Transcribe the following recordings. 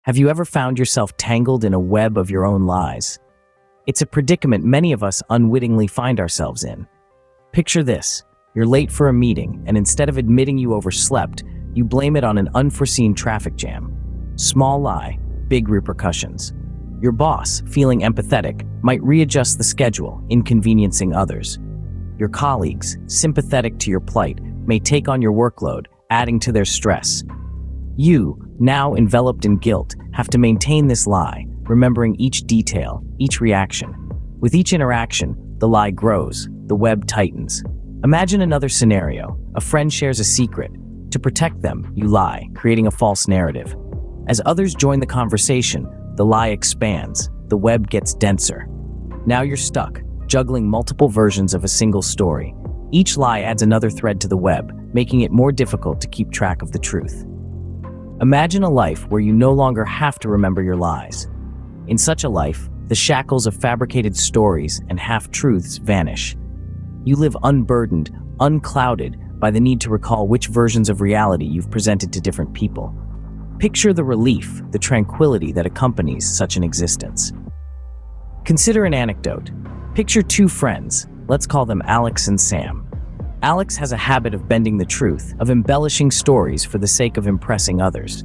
Have you ever found yourself tangled in a web of your own lies? It's a predicament many of us unwittingly find ourselves in. Picture this. You're late for a meeting, and instead of admitting you overslept, you blame it on an unforeseen traffic jam. Small lie, big repercussions. Your boss, feeling empathetic, might readjust the schedule, inconveniencing others. Your colleagues, sympathetic to your plight, may take on your workload, adding to their stress. You, now enveloped in guilt, have to maintain this lie, remembering each detail, each reaction. With each interaction, the lie grows, the web tightens. Imagine another scenario. A friend shares a secret. To protect them, you lie, creating a false narrative. As others join the conversation, the lie expands, the web gets denser. Now you're stuck, juggling multiple versions of a single story. Each lie adds another thread to the web, making it more difficult to keep track of the truth. Imagine a life where you no longer have to remember your lies. In such a life, the shackles of fabricated stories and half-truths vanish. You live unburdened, unclouded by the need to recall which versions of reality you've presented to different people. Picture the relief, the tranquility that accompanies such an existence. Consider an anecdote. Picture two friends. Let's call them Alex and Sam. Alex has a habit of bending the truth, of embellishing stories for the sake of impressing others.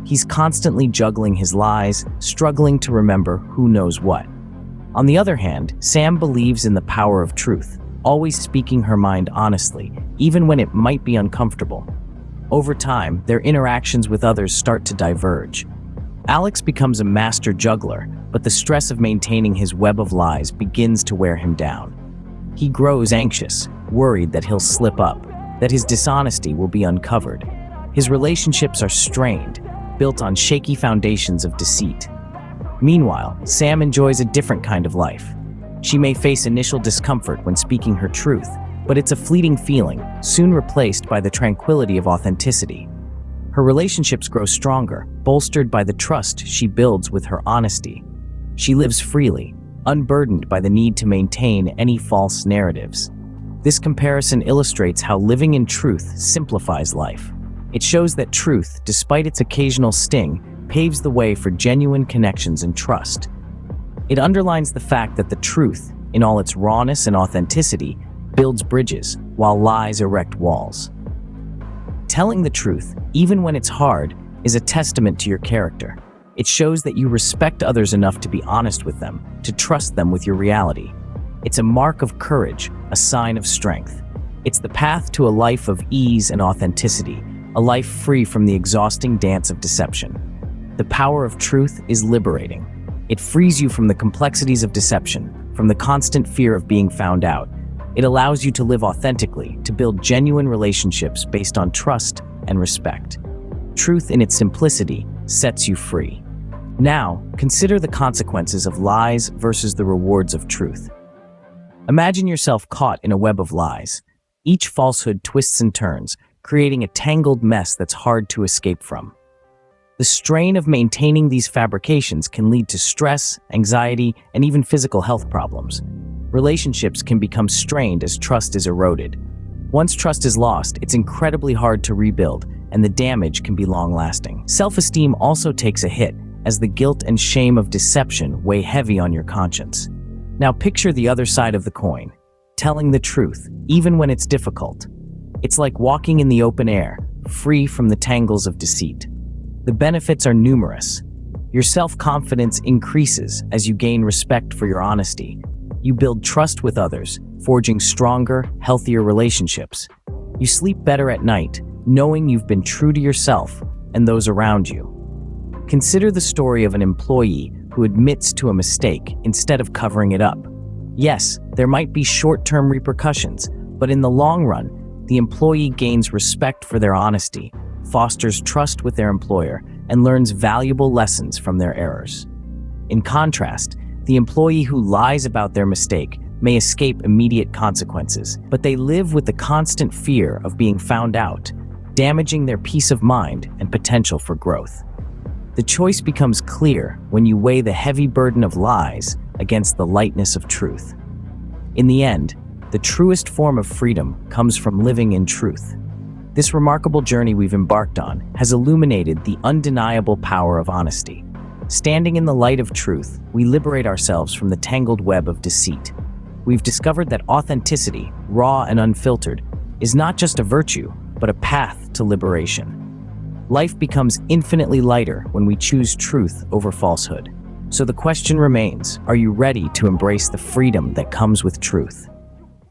He's constantly juggling his lies, struggling to remember who knows what. On the other hand, Sam believes in the power of truth, always speaking her mind honestly, even when it might be uncomfortable. Over time, their interactions with others start to diverge. Alex becomes a master juggler, but the stress of maintaining his web of lies begins to wear him down. He grows anxious, worried that he'll slip up, that his dishonesty will be uncovered. His relationships are strained, built on shaky foundations of deceit. Meanwhile, Sam enjoys a different kind of life. She may face initial discomfort when speaking her truth, but it's a fleeting feeling, soon replaced by the tranquility of authenticity. Her relationships grow stronger, bolstered by the trust she builds with her honesty. She lives freely, unburdened by the need to maintain any false narratives. This comparison illustrates how living in truth simplifies life. It shows that truth, despite its occasional sting, paves the way for genuine connections and trust. It underlines the fact that the truth, in all its rawness and authenticity, builds bridges, while lies erect walls. Telling the truth, even when it's hard, is a testament to your character. It shows that you respect others enough to be honest with them, to trust them with your reality. It's a mark of courage, a sign of strength. It's the path to a life of ease and authenticity, a life free from the exhausting dance of deception. The power of truth is liberating. It frees you from the complexities of deception, from the constant fear of being found out. It allows you to live authentically, to build genuine relationships based on trust and respect. Truth in its simplicity sets you free. Now, consider the consequences of lies versus the rewards of truth. Imagine yourself caught in a web of lies. Each falsehood twists and turns, creating a tangled mess that's hard to escape from. The strain of maintaining these fabrications can lead to stress, anxiety, and even physical health problems. Relationships can become strained as trust is eroded. Once trust is lost, it's incredibly hard to rebuild, and the damage can be long-lasting. Self-esteem also takes a hit, as the guilt and shame of deception weigh heavy on your conscience. Now picture the other side of the coin, telling the truth, even when it's difficult. It's like walking in the open air, free from the tangles of deceit. The benefits are numerous. Your self-confidence increases as you gain respect for your honesty. You build trust with others, forging stronger, healthier relationships. You sleep better at night, knowing you've been true to yourself and those around you. Consider the story of an employee who admits to a mistake instead of covering it up. Yes, there might be short-term repercussions, but in the long run, the employee gains respect for their honesty, fosters trust with their employer, and learns valuable lessons from their errors. In contrast, the employee who lies about their mistake may escape immediate consequences, but they live with the constant fear of being found out, damaging their peace of mind and potential for growth. The choice becomes clear when you weigh the heavy burden of lies against the lightness of truth. In the end, the truest form of freedom comes from living in truth. This remarkable journey we've embarked on has illuminated the undeniable power of honesty. Standing in the light of truth, we liberate ourselves from the tangled web of deceit. We've discovered that authenticity, raw and unfiltered, is not just a virtue, but a path to liberation. Life becomes infinitely lighter when we choose truth over falsehood. So the question remains, are you ready to embrace the freedom that comes with truth?